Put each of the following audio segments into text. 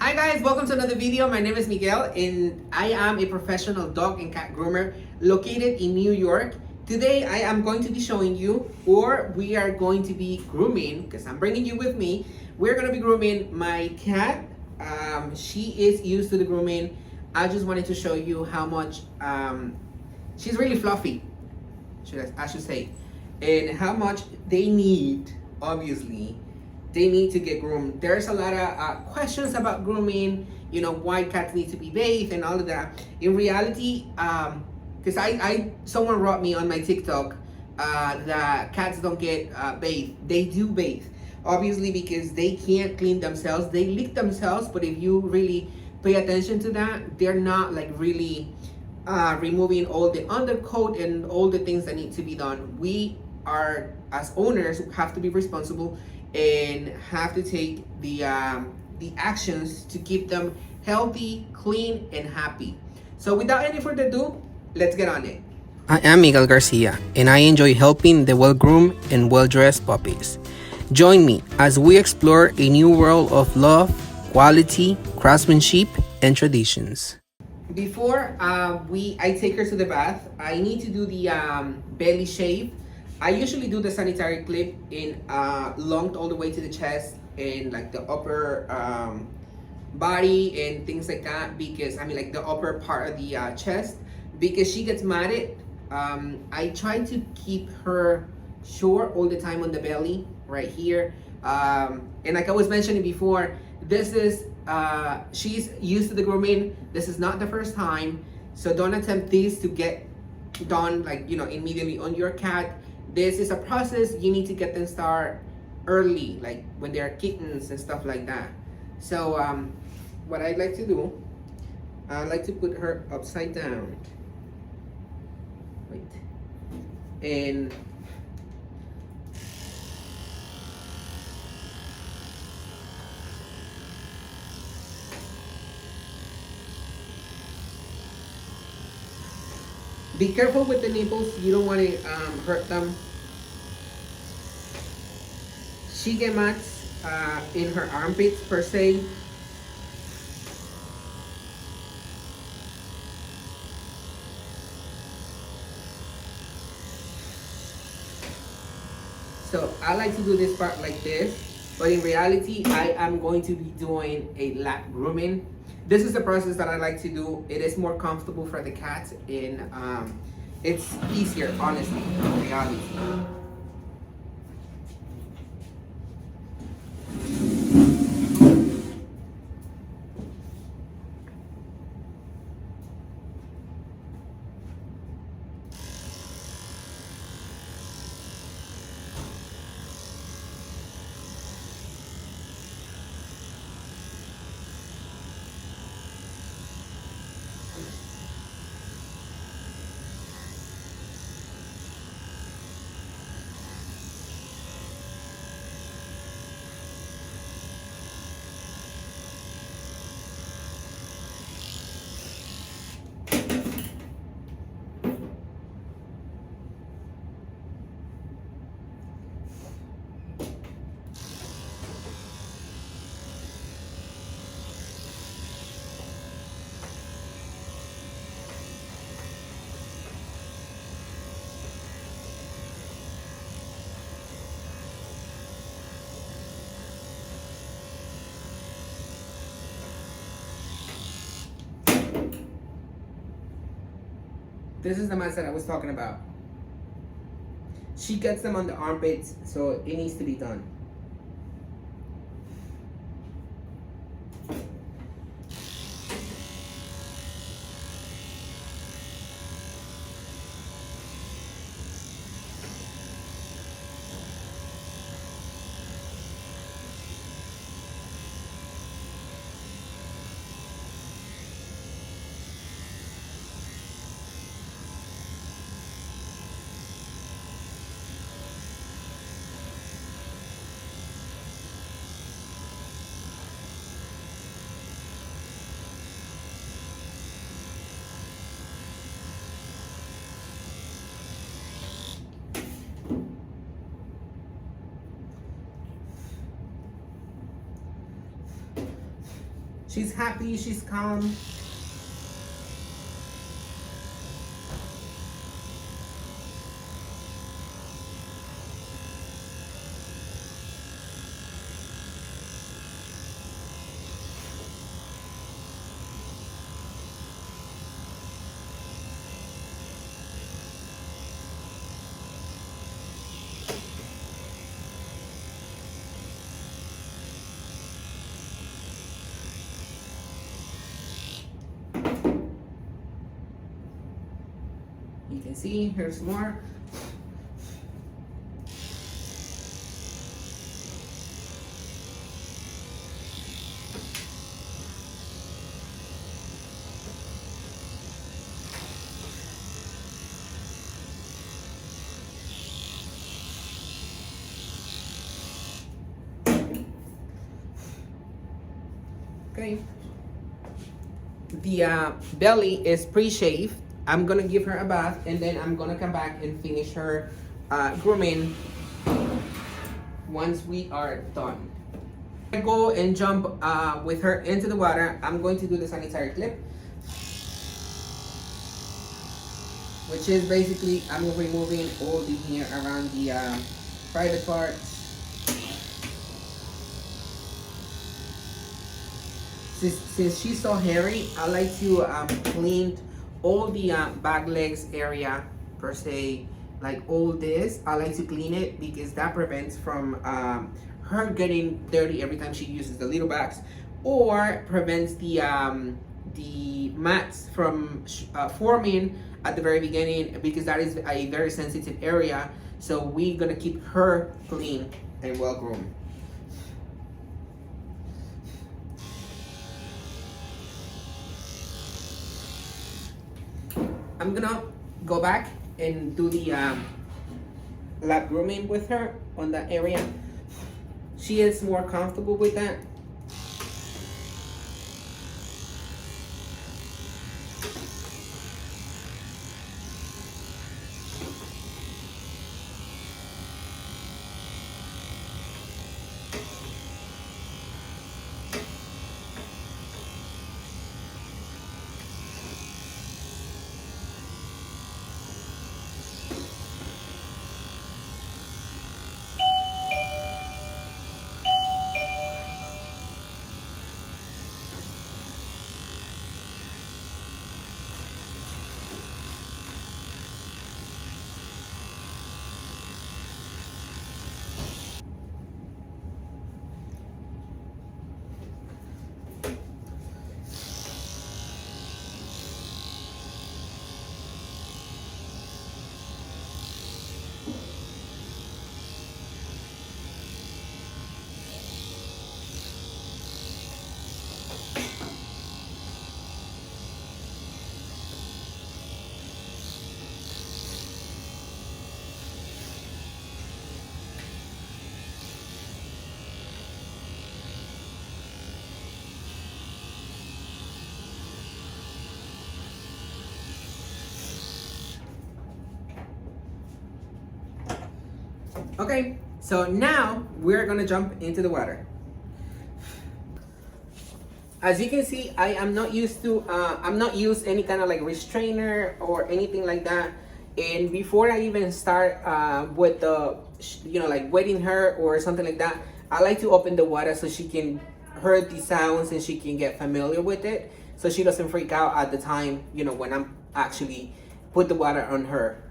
Hi guys, welcome to another video. My name is Miguel and I am a professional dog and cat groomer located in New York. Today I am going to be showing you, or we are going to be grooming, because I'm bringing you with me. We're going to be grooming my cat. She is used to the grooming. I just wanted to show you how much she's really fluffy, I should say, and how much they need, obviously, they need to get groomed. There's a lot of questions about grooming, you know, why cats need to be bathed and all of that. In reality, because someone wrote me on my TikTok that cats don't get bathed. They do bathe, obviously, because they can't clean themselves. They lick themselves, but if you really pay attention to that, they're not like really removing all the undercoat and all the things that need to be done. We are, as owners, have to be responsible and have to take the actions to keep them healthy, clean, and happy. So without any further ado, let's get on it. I am Miguel Garcia, and I enjoy helping the well-groomed and well-dressed puppies. Join me as we explore a new world of love, quality, craftsmanship, and traditions. Before I take her to the bath, I need to do the belly shave. I usually do the sanitary clip in lunged all the way to the chest and like the upper body and things like that, because I mean like the upper part of the chest, because she gets matted. I try to keep her short all the time on the belly right here, and like I was mentioning before, this is she's used to the grooming. This is not the first time, so don't attempt this to get done like, you know, immediately on your cat. This is a process. You need to get them start early, like when they're kittens and stuff like that. So what I like to do, I like to put her upside down. Wait. And be careful with the nipples. You don't want to hurt them. She gets mats in her armpits per se. So I like to do this part like this, but in reality, I am going to be doing a lap grooming. This is the process that I like to do. It is more comfortable for the cats, and it's easier, honestly, in reality. This is the mats that I was talking about. She gets them on the armpits, so it needs to be done. She's happy, she's calm. You can see, here's more. Okay. The belly is pre-shaved. I'm gonna give her a bath and then I'm gonna come back and finish her grooming once we are done. I go and jump with her into the water. I'm going to do the sanitary clip, which is basically I'm removing all the hair around the private parts. Since she's so hairy, I like to clean all the back legs area per se, like all this. I like to clean it because that prevents from her getting dirty every time she uses the little bags, or prevents the mats from forming at the very beginning, because that is a very sensitive area. So we're gonna keep her clean and well groomed. I'm gonna go back and do the lap grooming with her on that area. She is more comfortable with that. Okay, so now we're gonna jump into the water. As you can see, I am not used to, I'm not used any kind of like restrainer or anything like that. And before I even start with the, like wetting her or something like that, I like to open the water so she can hear the sounds and she can get familiar with it, so she doesn't freak out at the time, when I'm actually put the water on her.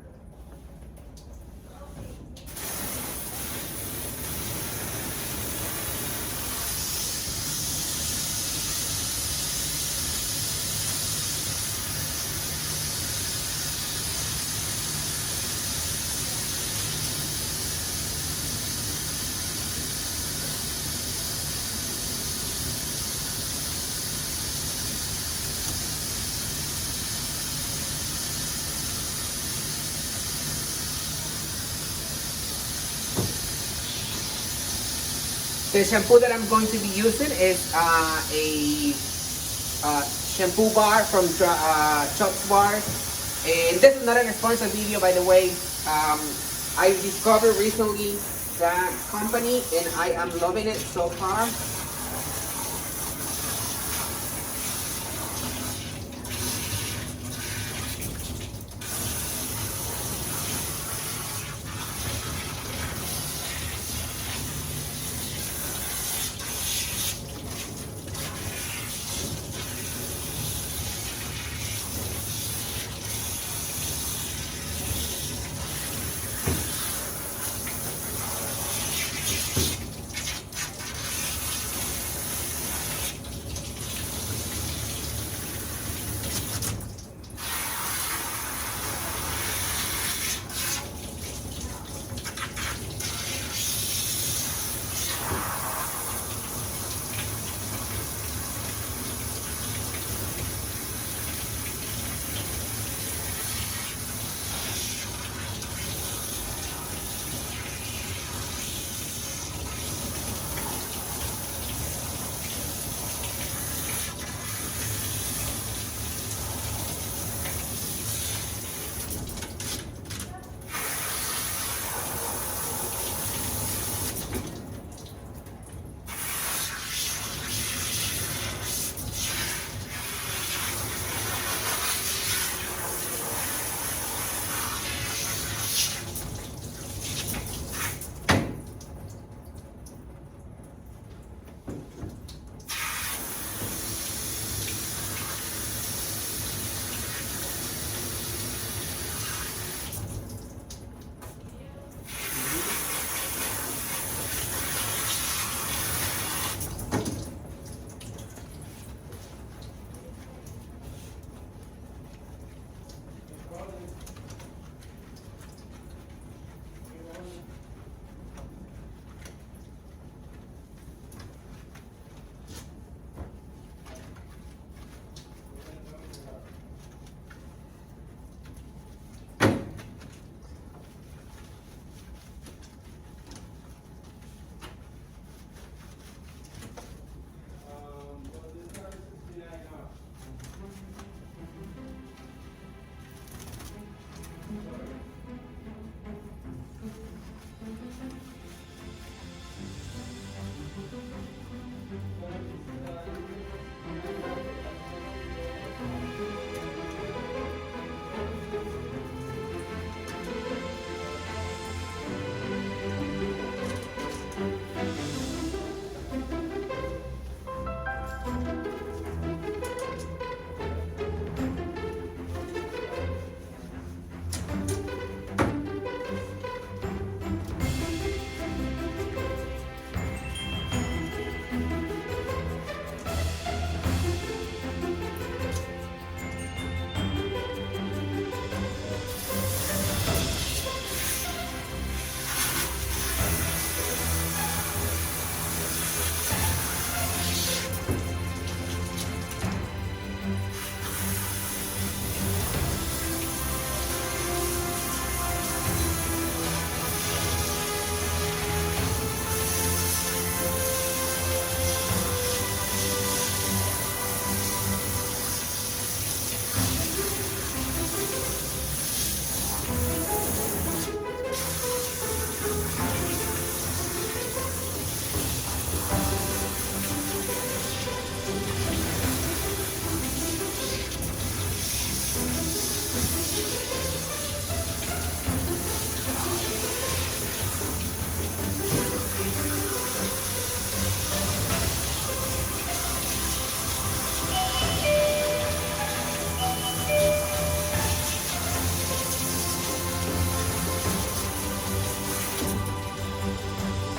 The shampoo that I'm going to be using is a shampoo bar from Chops Bar. And this is not a sponsored video, by the way. I discovered recently that company and I am loving it so far.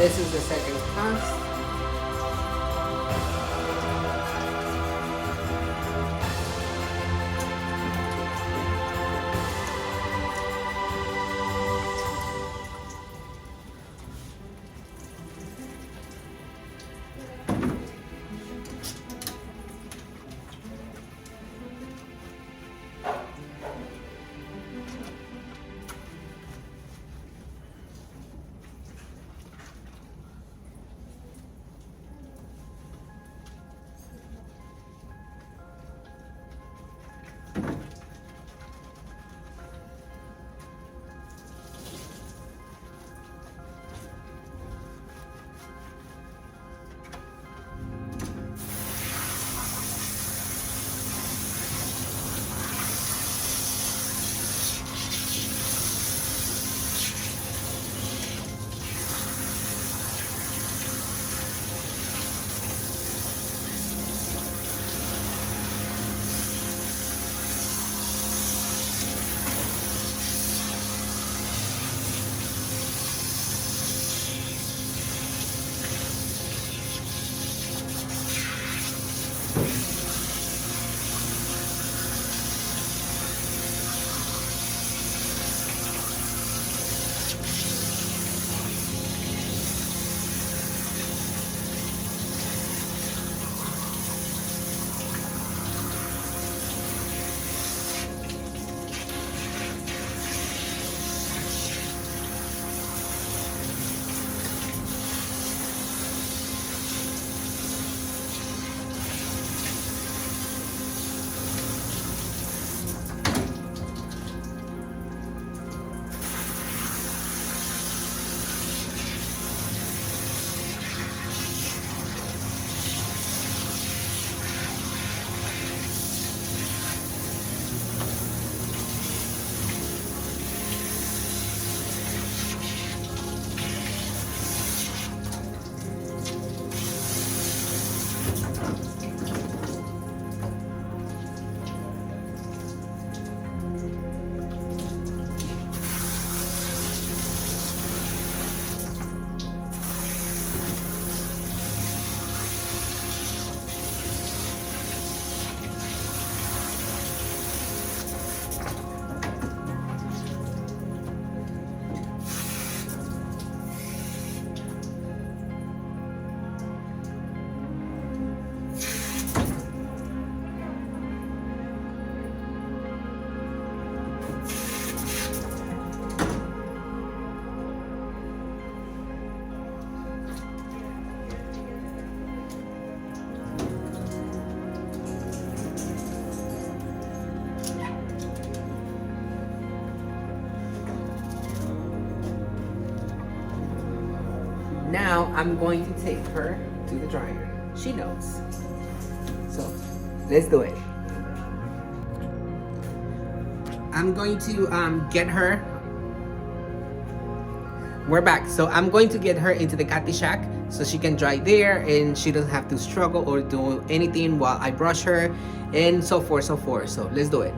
This is the second cast. Now I'm going to take her to the dryer. She knows. So let's do it. I'm going to get her. We're back. So I'm going to get her into the catty shack so she can dry there and she doesn't have to struggle or do anything while I brush her and so forth, so forth. So let's do it.